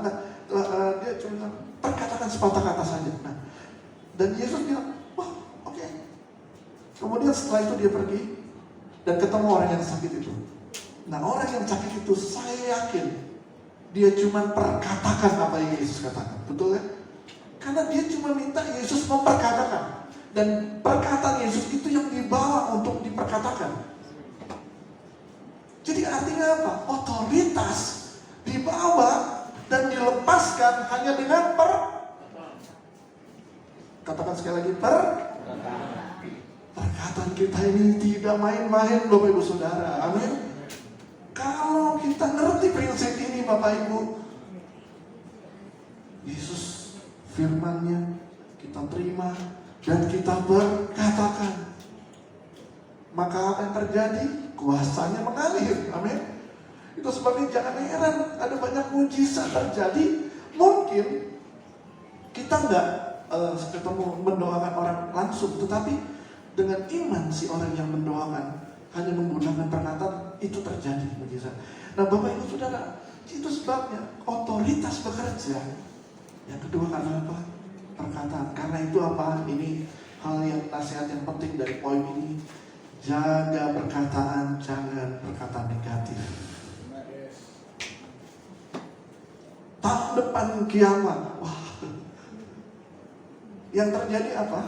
dia cuma bilang perkatakan sepatah kata saja. Nah, dan Yesus bilang, wah, oke. Kemudian setelah itu dia pergi dan ketemu orang yang sakit itu. Nah, orang yang sakit itu saya yakin dia cuma perkatakan apa yang Yesus katakan. Betul ya? Karena dia cuma minta Yesus memperkatakan. Dan perkataan Yesus itu yang dibawa untuk diperkatakan. Jadi artinya apa? Otoritas dibawa dan dilepaskan hanya dengan katakan sekali lagi, perkataan kita ini tidak main-main Bapak Ibu Saudara. Amin. Kalau kita ngerti prinsip ini Bapak Ibu, Yesus firman-Nya kita terima dan kita berkatakan. maka apa yang terjadi? Kuasanya mengalir. Amin. Itu sebabnya jangan heran ada banyak mujizat terjadi. Mungkin kita nggak ketemu mendoakan orang langsung, tetapi dengan iman si orang yang mendoakan hanya menggunakan perkataan, itu terjadi mujizat. Nah, Bapak Ibu Saudara, itu sebabnya otoritas bekerja. Yang kedua karena apa? Perkataan. Karena itu apa? Ini hal yang nasihat yang penting dari poin ini. Jaga perkataan, jangan perkataan negatif. Tahun depan kiamat. Wah. Yang terjadi apa?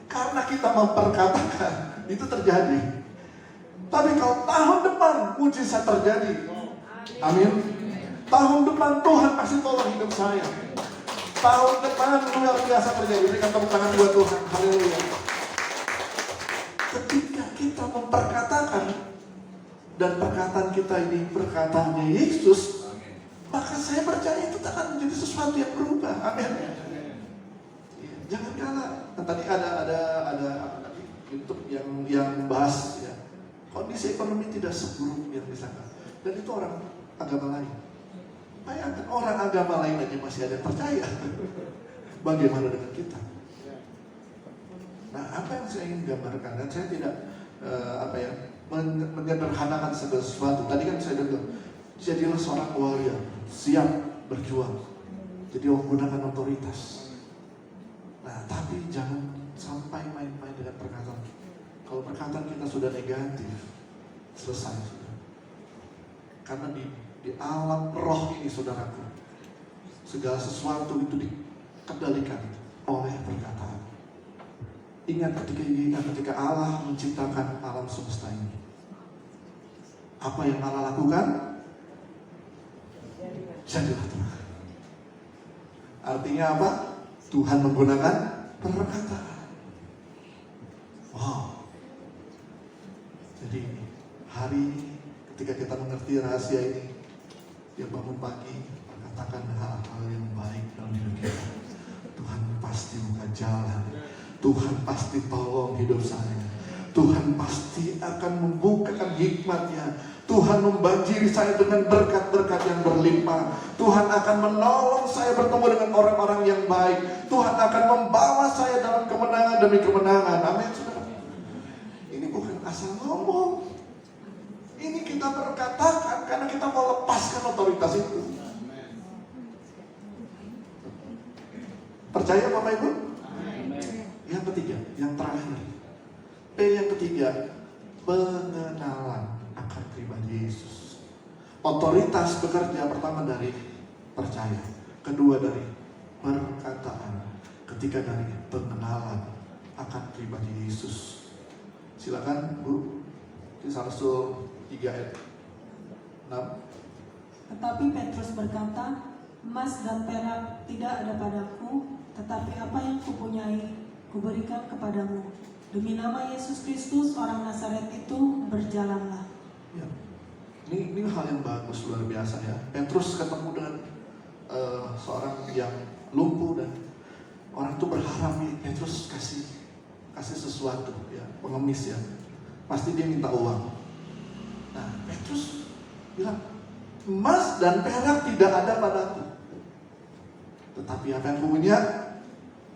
Karena kita memperkatakan, itu terjadi. Tapi kalau tahun depan mujizat terjadi. Amin. Tahun depan Tuhan pasti tolong hidup saya. Tahun depan luar biasa terjadi. Berikan tepuk tangan buat Tuhan. Haleluya. Ketika kita memperkatakan, dan perkataan kita ini perkataannya Yesus, maka saya percaya itu akan menjadi sesuatu yang berubah. Amin. Jangan kalah. Nah, tadi ada YouTube yang bahas ya, kondisi ekonomi tidak seburuk yang disangka. Dan itu orang agama lain. Bayangkan orang agama lain aja masih ada yang percaya. Bagaimana dengan kita? Nah, apa yang saya ingin gambarkan, dan saya tidak menyederhanakan segala sesuatu. Tadi kan saya dengar, jadilah seorang warrior, siap berjuang. Jadi menggunakan otoritas. Nah, tapi jangan sampai main-main dengan perkataan. Kalau perkataan kita sudah negatif, selesai sudah. Karena di alam roh ini, saudaraku, segala sesuatu itu dikendalikan oleh perkataan. Ingat ketika Allah menciptakan alam semesta ini, apa yang Allah lakukan? Jadilah Tuhan. Artinya apa? Tuhan menggunakan perkataan. Wow. Jadi hari ini ketika kita mengerti rahasia ini, dia bangun pagi mengatakan hal-hal yang baik dalam hidup kita. Tuhan pasti buka jalan. Tuhan pasti tolong hidup saya. Tuhan pasti akan membukakan hikmat-Nya. Tuhan membanjiri saya dengan berkat-berkat yang berlimpah. Tuhan akan menolong saya bertemu dengan orang-orang yang baik. Tuhan akan membawa saya dalam kemenangan demi kemenangan. Amin, saudara. Ini bukan asal ngomong. Ini kita berkatakan karena kita mau lepaskan otoritas itu. Percaya Bapak Ibu? Yang ketiga, yang terakhir. P yang ketiga, pengenalan akan pribadi Yesus. Otoritas bekerja pertama dari percaya, kedua dari perkataan, ketiga dari pengenalan akan pribadi Yesus. Silakan Bu, Kisah Rasul 3 ayat 6. Tetapi Petrus berkata, emas dan perak tidak ada padaku, tetapi apa yang kupunyai kuberikan kepadamu. Demi nama Yesus Kristus orang Nazaret itu, berjalanlah. Ya. Ini hal yang bagus, luar biasa ya. Petrus ketemu dengan seorang yang lumpuh, dan orang itu berharap nih Petrus kasih sesuatu ya, pengemis ya. Pasti dia minta uang. Nah, Petrus bilang, emas dan perak tidak ada padaku, tetapi apa yang punya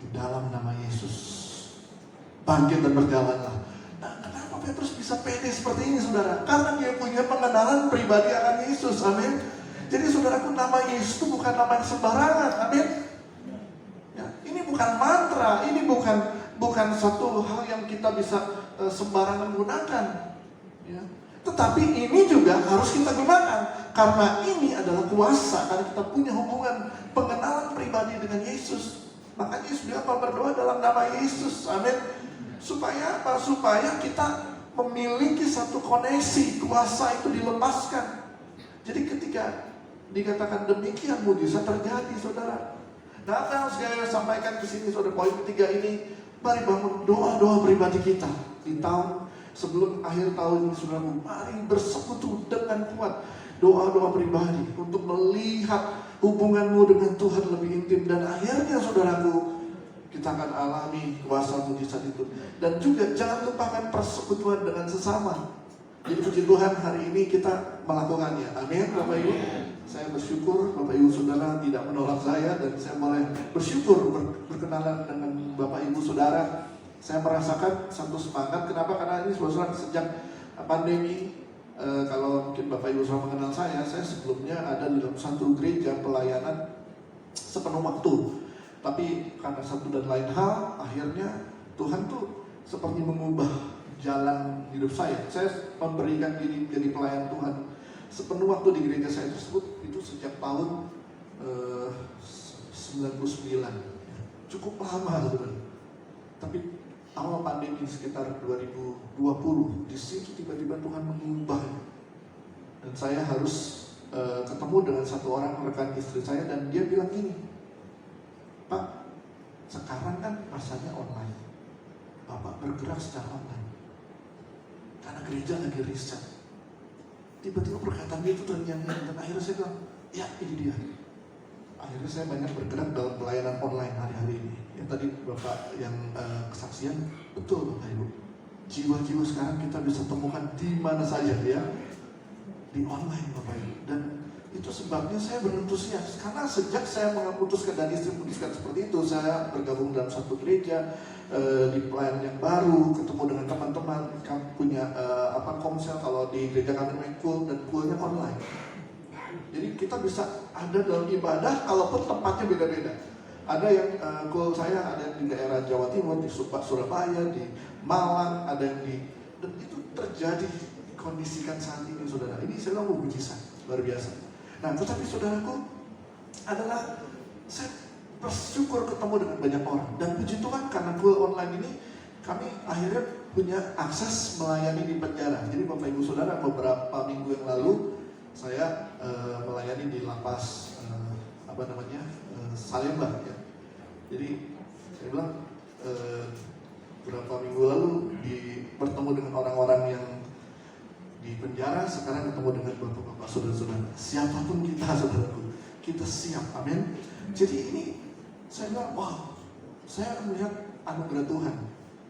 di dalam nama Yesus, bangkit dan berjalanlah. Nah, kenapa Petrus bisa pede seperti ini, saudara? Karena dia punya pengenalan pribadi akan Yesus. Amin. Jadi saudaraku, nama Yesus itu bukan nama yang sembarangan. Amin. Ya, ini bukan mantra, ini bukan satu hal yang kita bisa sembarangan gunakan. Ya. Tetapi ini juga harus kita gunakan, karena ini adalah kuasa, karena kita punya hubungan pengenalan pribadi dengan Yesus. Makanya Yesus bilang berdoa dalam nama Yesus. Amin. Supaya apa? Supaya kita memiliki satu koneksi, kuasa itu dilepaskan. Jadi ketika dikatakan demikian, mujizat terjadi, saudara. Nah, apa yang saya sampaikan ke sini, saudara, poin ketiga ini, mari bangun doa-doa pribadi kita di tahun sebelum akhir tahun ini, saudara. Mari bersekutu dengan kuat doa-doa pribadi untuk melihat hubunganmu dengan Tuhan lebih intim, dan akhirnya, saudaraku, kita akan alami kuasa mujizat itu. Dan juga jangan lupakan persekutuan dengan sesama. Jadi puji Tuhan hari ini kita melakukannya. Amin Bapak Ibu. Saya bersyukur Bapak Ibu Saudara tidak menolak saya, dan saya boleh bersyukur berkenalan dengan Bapak Ibu Saudara. Saya merasakan satu semangat. Kenapa? Karena ini saudara sejak pandemi, kalau mungkin Bapak Ibu Saudara mengenal saya sebelumnya ada di dalam satu gereja pelayanan sepenuh waktu. Tapi karena satu dan lain hal, akhirnya Tuhan tuh seperti mengubah jalan hidup saya. Saya memberikan diri jadi pelayan Tuhan sepenuh waktu di gereja saya tersebut itu sejak tahun 99. Cukup lama sebenarnya. Tapi awal pandemi sekitar 2020, di situ tiba-tiba Tuhan mengubah. Dan saya harus ketemu dengan satu orang rekan istri saya, dan dia bilang gini, Pak, sekarang kan rasanya online. Bapak bergerak secara online. Karena gereja lagi riset. Tiba-tiba perkataan dia itu ternyanyi, dan akhirnya saya bilang, ya ini dia. Akhirnya saya banyak bergerak dalam pelayanan online hari-hari ini. Yang tadi Bapak yang kesaksian, betul Bapak Ibu. Jiwa-jiwa sekarang kita bisa temukan di mana saja ya. Di online Bapak Ibu. Dan itu sebabnya saya berantusias. Karena sejak saya memutuskan dan istri memutuskan seperti itu, saya bergabung dalam satu gereja, di pelayanan yang baru, ketemu dengan teman-teman, kami punya komsel. Kalau di gereja kami namanya cool, dan coolnya online. Jadi kita bisa ada dalam ibadah, kalaupun tempatnya beda-beda. Ada yang cool saya ada di daerah Jawa Timur, di Surabaya, di Malang, ada yang di, dan itu terjadi kondisikan saat ini saudara. Ini saya bilang mujizat luar biasa. Nah, tetapi saudaraku adalah saya bersyukur ketemu dengan banyak orang, dan puji Tuhan karena Cool Online ini kami akhirnya punya akses melayani di penjara. Jadi Bapak Ibu Saudara, beberapa minggu yang lalu saya melayani di lapas Salemba ya. Jadi saya bilang beberapa minggu lalu bertemu dengan orang-orang yang di penjara, sekarang ketemu dengan bapak-bapak saudara-saudara. Siapapun kita saudaraku, kita siap, amin. Jadi ini saya bilang, wow, saya melihat anugerah Tuhan.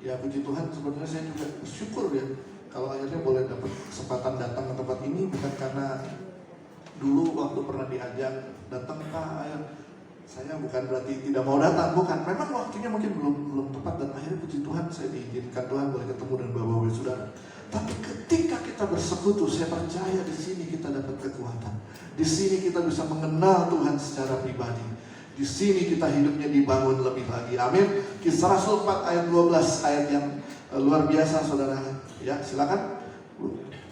Ya puji Tuhan, sebenarnya saya juga bersyukur ya kalau akhirnya boleh dapat kesempatan datang ke tempat ini, bukan karena dulu waktu pernah diajak datang saya bukan berarti tidak mau datang, bukan. Memang waktunya mungkin belum tepat, dan akhirnya puji Tuhan saya diizinkan Tuhan boleh ketemu dengan bapak-bapak saudara. Tapi ketika kita bersekutu, saya percaya di sini kita dapat kekuatan. Di sini kita bisa mengenal Tuhan secara pribadi. Di sini kita hidupnya dibangun lebih lagi. Amin. Kisah Rasul 4 ayat 12, ayat yang luar biasa saudara. Ya, silakan.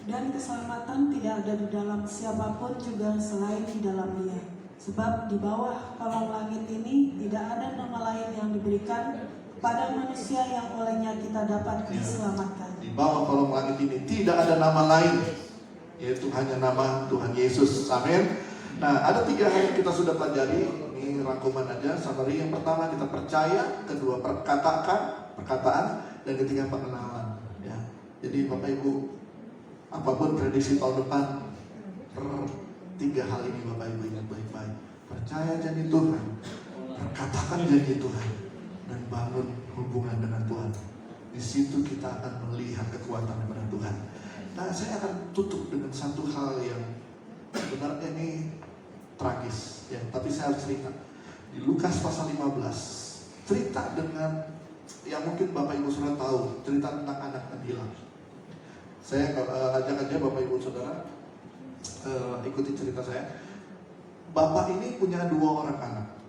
Dan keselamatan tidak ada di dalam siapapun juga selain di dalam Dia. Sebab di bawah kolong langit ini tidak ada nama lain yang diberikan kepada manusia yang olehnya kita dapat diselamatkan. Di bawah kolong langit ini tidak ada nama lain, yaitu hanya nama Tuhan Yesus. Amin. Nah, ada 3 hal yang kita sudah pelajari. Ini rangkuman aja, summary. Yang pertama kita percaya, kedua perkataan, dan ketiga pengenalan. Ya. Jadi Bapak Ibu, apapun prediksi tahun depan, 3 hal ini Bapak Ibu ingat baik-baik. Percaya janji Tuhan, perkatakan janji Tuhan, dan bangun hubungan dengan Tuhan. Di situ kita akan melihat kekuatan daripada Tuhan. Nah, saya akan tutup dengan satu hal yang sebenarnya ini tragis, ya. Tapi saya harus cerita. Di Lukas pasal 15, cerita dengan yang mungkin Bapak Ibu Saudara tahu, cerita tentang anak yang hilang. Saya ajak aja Bapak Ibu Saudara ikuti cerita saya. Bapak ini punya 2 orang anak,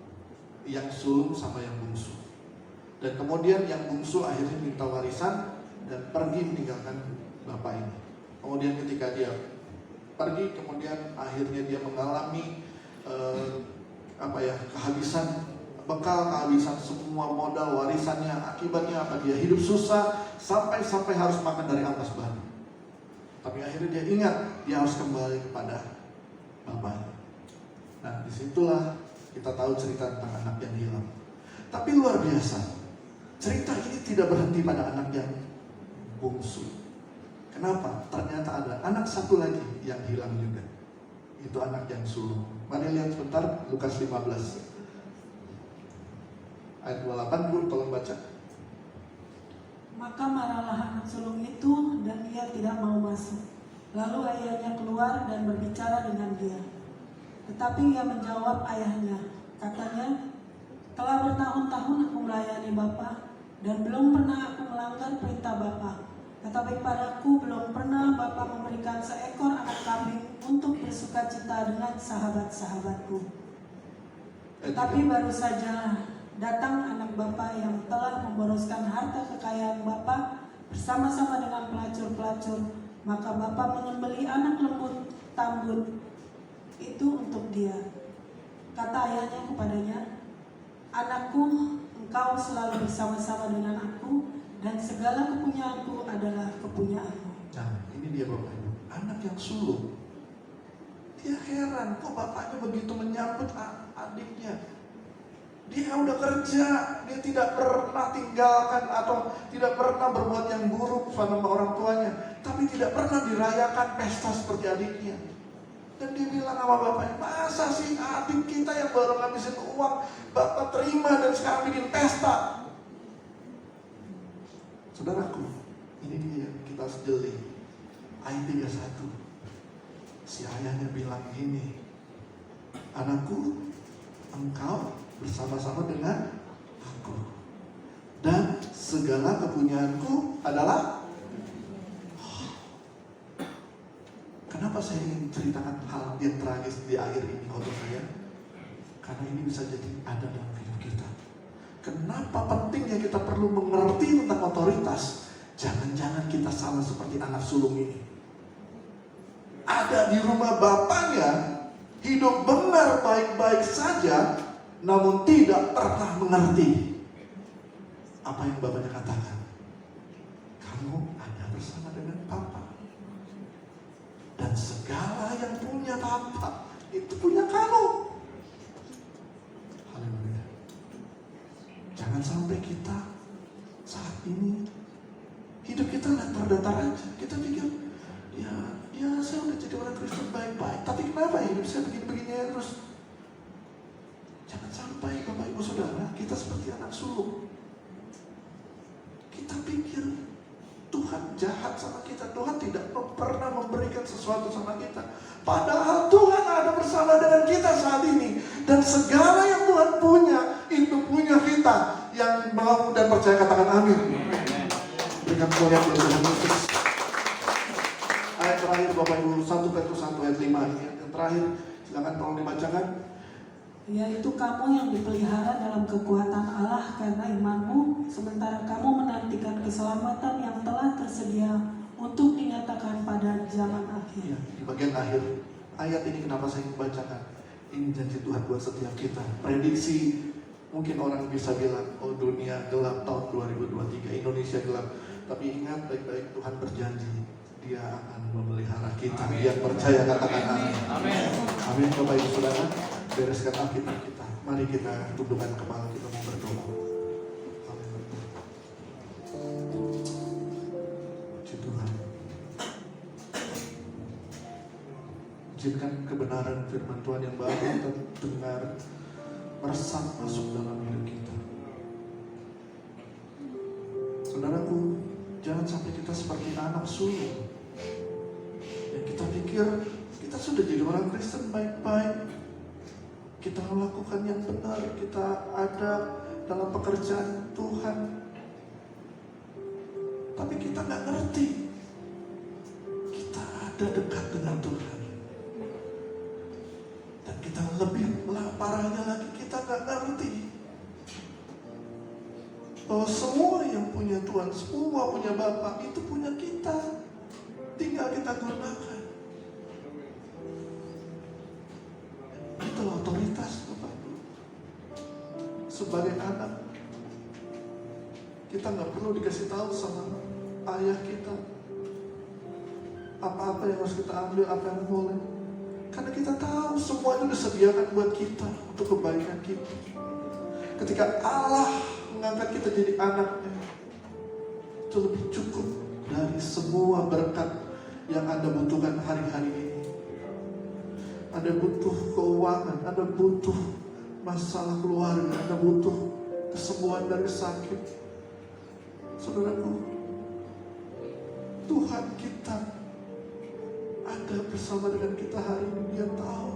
yang sulung sama yang bungsu. Dan kemudian yang bungsu akhirnya minta warisan dan pergi meninggalkan bapak ini. Kemudian ketika dia pergi, kemudian akhirnya dia mengalami kehabisan bekal, kehabisan semua modal warisannya. Akibatnya apa? Dia hidup susah sampai harus makan dari ampas batu. Tapi akhirnya dia ingat dia harus kembali kepada bapaknya. Nah, disitulah kita tahu cerita tentang anak yang hilang. Tapi luar biasa, cerita ini tidak berhenti pada anak yang bungsu. Kenapa? Ternyata ada anak satu lagi yang hilang juga. Itu anak yang sulung. Mari lihat sebentar Lukas 15 Ayat 28, Bu, tolong baca. Maka marahlah anak sulung itu dan dia tidak mau masuk. Lalu ayahnya keluar dan berbicara dengan dia. Tetapi ia menjawab ayahnya, katanya, telah bertahun-tahun aku melayani Bapa dan belum pernah aku melanggar perintah Bapa. Tetapi padaku belum pernah Bapa memberikan seekor anak kambing untuk bersukacita dengan sahabat-sahabatku. Tetapi baru saja datang anak Bapa yang telah memboroskan harta kekayaan Bapa bersama-sama dengan pelacur-pelacur. Maka Bapa menyembelih anak lembut tambun itu untuk dia. Kata ayahnya kepadanya, anakku, engkau selalu bersama-sama dengan aku, dan segala kepunyaanku adalah kepunyaanmu. Nah, ini dia Bapak Ibu, anak yang sulung. Dia heran, kok bapaknya begitu menyambut adiknya. Dia udah kerja, dia tidak pernah tinggalkan atau tidak pernah berbuat yang buruk sama orang tuanya, tapi tidak pernah dirayakan pesta seperti adiknya. Dan dia bilang sama bapaknya, masa sih adik kita yang baru ngabisin uang, bapak terima dan sekarang bikin pesta. Saudaraku, ini dia kita harus jeli. Ayat 31, si ayahnya bilang gini, anakku, engkau bersama-sama dengan aku, dan segala kepunyaanku adalah. Kenapa saya ingin ceritakan hal yang tragis di akhir ini, khotbah saya? Karena ini bisa jadi ada dalam hidup kita. Kenapa pentingnya kita perlu mengerti tentang otoritas? Jangan-jangan kita sama seperti anak sulung ini. Ada di rumah bapaknya, hidup benar baik-baik saja, namun tidak pernah mengerti apa yang bapaknya katakan. Kamu ada bersama dengan Papa, dan segala yang punya Papa itu punya kamu. Haleluya. Jangan sampai kita saat ini hidup kita datar-datar aja. Kita pikir, ya saya udah jadi orang Kristen baik-baik, tapi kenapa hidup saya begini-begini ya terus? Jangan sampai Bapak Ibu Saudara kita seperti anak sulung. Kita pikir Tuhan jahat sama kita, Tuhan tidak pernah memberikan sesuatu sama kita. Padahal Tuhan ada bersama dengan kita saat ini, dan segala yang Tuhan punya itu punya kita. Yang mau dan percaya katakan amin. Berikan kemuliaan kepada Tuhan Yesus. Ayat terakhir Bapak Ibu, 1 Petrus 1 ayat 5 ini yang terakhir, silakan tolong dibacakan. Yaitu kamu yang dipelihara dalam kekuatan Allah karena imanmu, sementara kamu menantikan keselamatan yang telah tersedia untuk dinyatakan pada zaman akhir. Ya, di bagian akhir ayat ini kenapa saya ingin bacakan? Ini janji Tuhan buat setiap kita. Prediksi, mungkin orang bisa bilang, oh dunia gelap tahun 2023, Indonesia gelap. Tapi ingat baik-baik, Tuhan berjanji Dia akan memelihara kita. Yang percaya katakan amin. Amin. Amin. Bapak Ibu Saudara, bereskan Alkitab kita. Mari kita tundukkan kepala kita mau berdoa. Puji Tuhan. Izinkan kebenaran firman Tuhan yang baru kita dengar meresap masuk dalam hidup kita. Saudaraku, jangan sampai kita seperti anak sulung yang kita pikir kita sudah jadi orang Kristen baik-baik, kita melakukan yang benar, kita ada dalam pekerjaan Tuhan, tapi kita nggak ngerti kita ada dekat dengan Tuhan. Dan kita lebih parahnya lagi, kita nggak ngerti bahwa semua yang punya Tuhan, semua punya Bapa, itu punya kita. Tinggal kita gunakan. Itulah otoritas Bapak Ibu. Sebagai anak, kita nggak perlu dikasih tahu sama ayah kita apa-apa yang harus kita ambil, apa yang boleh. Karena kita tahu semua itu disediakan buat kita, untuk kebaikan kita. Ketika Allah mengangkat kita jadi anaknya, itu lebih cukup dari semua berkat yang Anda butuhkan hari-hari ini. Anda butuh keuangan, Anda butuh masalah keluarga, Anda butuh kesembuhan dari sakit. Saudaraku, Tuhan kita ada bersama dengan kita hari ini. Dia tahu.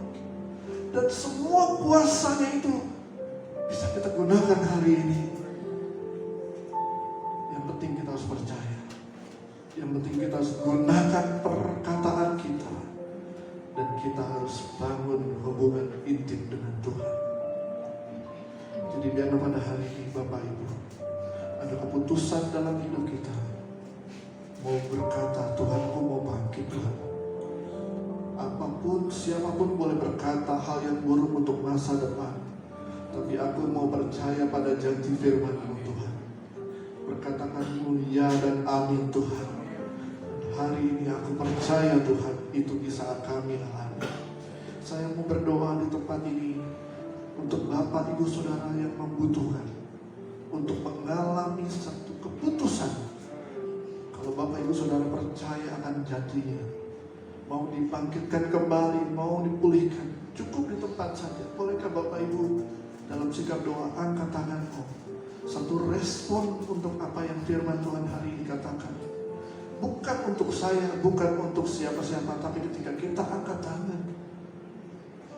Dan semua kuasanya itu bisa kita gunakan hari ini. Yang penting kita harus percaya. Yang penting kita harus gunakan perkataan kita. Dan kita harus bangun hubungan intim dengan Tuhan. Jadi biarlah pada hari ini Bapak Ibu ada keputusan dalam hidup kita. Mau berkata, Tuhan aku mau bangkit Tuhan. Apapun, siapapun boleh berkata hal yang buruk untuk masa depan. Tapi aku mau percaya pada janji firman-Mu Tuhan. Berkatakan-Mu ya dan amin Tuhan. Hari ini aku percaya Tuhan itu bisa kami alami. Saya mau berdoa di tempat ini untuk Bapak Ibu Saudara yang membutuhkan, untuk mengalami satu keputusan. Kalau Bapak Ibu Saudara percaya akan janjinya, mau dibangkitkan kembali, mau dipulihkan, cukup di tempat saja. Bolehkah Bapak Ibu dalam sikap doa angkat tanganmu, satu respon untuk apa yang firman Tuhan hari ini katakan. Bukan untuk saya, bukan untuk siapa-siapa, tapi ketika kita angkat tangan,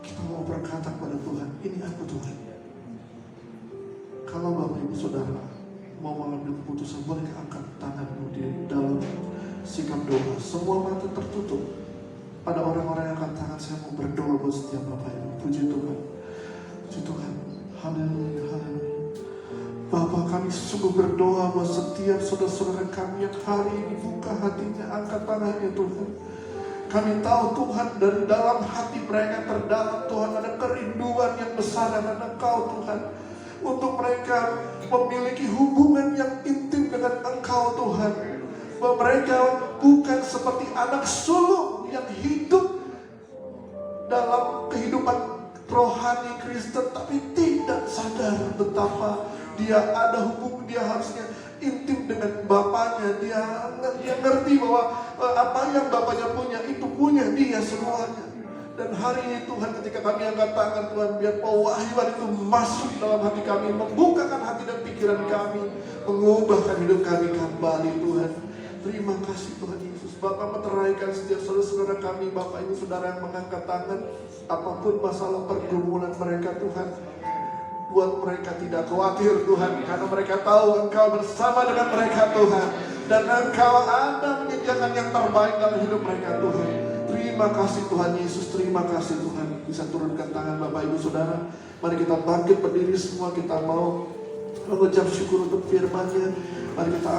kita mau berkata kepada Tuhan, ini aku Tuhan. Kalau Bapak Ibu Saudara mau mengambil keputusan, boleh angkat tanganmu di dalam sikap doa. Semua mata tertutup. Pada orang-orang yang angkat tangan, saya mau berdoa buat setiap Bapak Ibu. Puji Tuhan. Puji Tuhan. Haleluya, haleluya. Bapak, kami sungguh berdoa buat setiap saudara-saudara kami yang hari ini buka hatinya, angkat tangannya Tuhan. Kami tahu Tuhan dari dalam hati mereka terdalam Tuhan ada kerinduan yang besar dengan Engkau Tuhan. Untuk mereka memiliki hubungan yang intim dengan Engkau Tuhan. Bahwa mereka bukan seperti anak sulung yang hidup dalam kehidupan rohani Kristen, tapi tidak sadar betapa dia ada hubungan, dia harusnya intim dengan bapaknya. Dia ngerti bahwa apa yang bapaknya punya itu punya dia semuanya. Dan hari ini Tuhan, ketika kami angkat tangan Tuhan, biar pewahyuan itu masuk dalam hati kami, membukakan hati dan pikiran kami, mengubahkan hidup kami kembali Tuhan. Terima kasih Tuhan Yesus. Bapak meteraikan setiap saudara-saudara kami, Bapak Ibu Saudara yang mengangkat tangan, apapun masalah pergumulan mereka Tuhan, buat mereka tidak khawatir Tuhan, karena mereka tahu Engkau bersama dengan mereka Tuhan, dan Engkau ada menyediakan yang terbaik dalam hidup mereka Tuhan. Terima kasih Tuhan Yesus, terima kasih Tuhan. Bisa turunkan tangan Bapak Ibu Saudara. Mari kita bangkit berdiri semua, kita mau mengucap syukur untuk firman-Nya. Mari kita